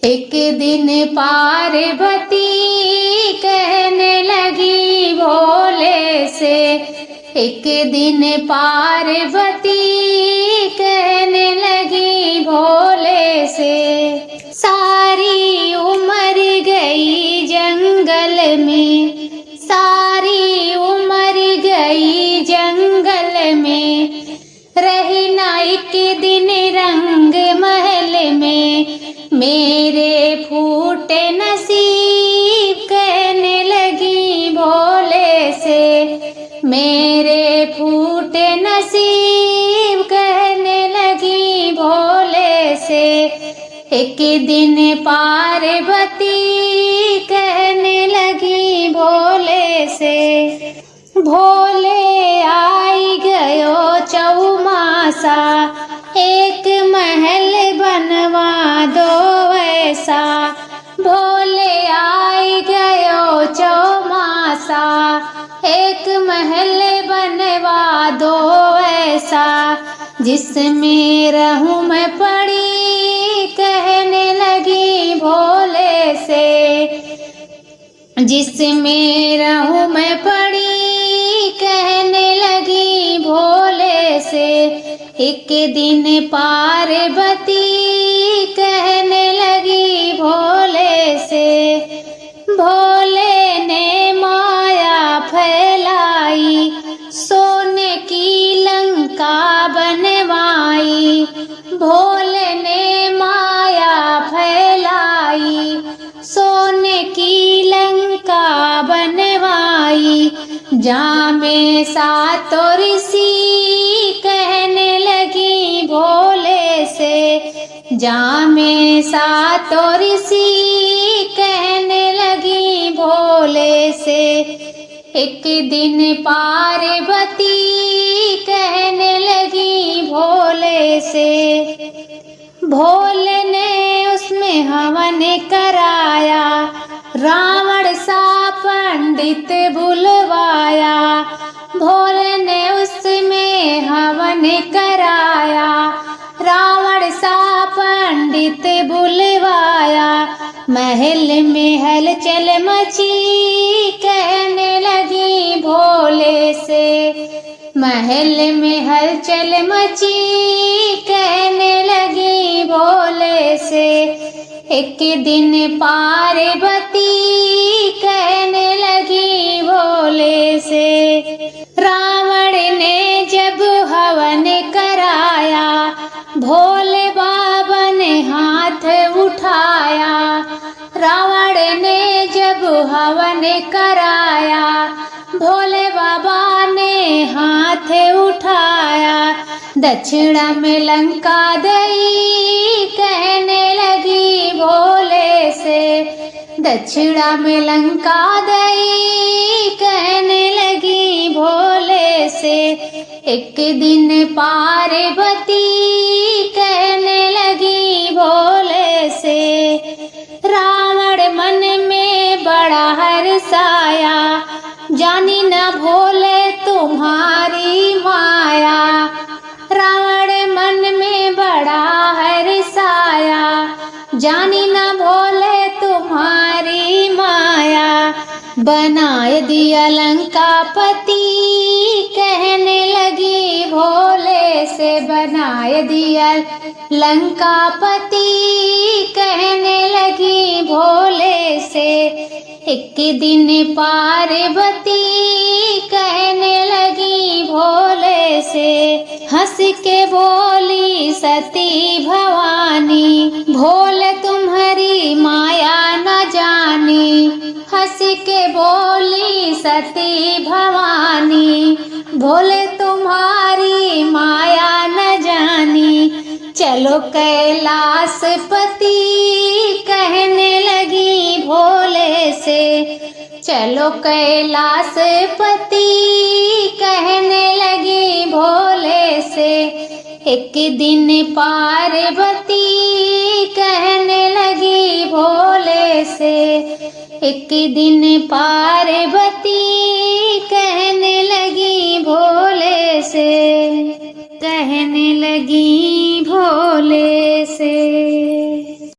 एक दिन पार्वती कहने लगी भोले से, एक दिन पार्वती कहने लगी भोले से, सारी उम्र गई जंगल में, सारी उम्र गई जंगल में, रही ना एक दिन रंग महल में, मेरे फूटे नसीब कहने लगी भोले से, मेरे फूटे नसीब कहने लगी भोले से, एक दिन पार्वती कहने लगी भोले से, भोले आई गयो चौमासा, एक महल बनवा दो ऐसा, भोले आई गयो चौमासा, एक महल बनवा दो ऐसा, जिसमें रहूं मैं पड़ी कहने लगी भोले से, जिसमें रहूं मैं पड़ी कहने लगी भोले से, एक दिन पार्वती कहने लगी भोले से, भोले ने माया फैलाई, सोने की लंका बनवाई, भोले ने माया फैलाई, सोने की लंका बनवाई, जामे सातों ऋषि कहने लगी भोले से, जामे सातों ऋषि कहने लगी भोले से, एक दिन पार्वती कहने लगी भोले से, भोले ने उसमें हवन कराया, रावण सा पंडित बुलवाया, भोले ने उसमें हवन कराया, रावण सा पंडित बुलवाया, महल में हलचल मची कहने लगी भोले से, महल में हलचल मची कहने लगी भोले से, एक दिन पार्वती कहने लगी भोले से, रावण ने जब हवन कराया, भोले बाबा ने हाथ उठाया, रावण ने जब हवन कराया, भोले बाबा ने हाथ उठाया, दक्षिणा में लंका दई कहने लगी भोले से, दक्षिणा में लंका दई कहने लगी भोले से, एक दिन पार्वती कहने लगी भोले से, रावण मन में बड़ा हर्षाया, जानी न भोले तुम्हारी माया, रावण मन में बड़ा हर्षाया, जानी न भोले तुम्हारी माया, बनाए दिया लंकापति कहने लगी भोले से, बनाए दिया लंकापति कहने लगी भोले से, एक दिन पार्वती कहने लगी भोले से, हंस के बोली सती भवानी, भोले तुम्हारी माया न जानी, हंस के बोली सती भवानी, भोले तुम्हारी माया न जानी, चलो कैलाशपति कहने लगी भोले से, चलो कैलाशपति कहने लगी भोले से, एक दिन पार्वती कहने लगी भोले से, एक दिन पार्वती कहने लगी भोले से, कहने लगी भोले से।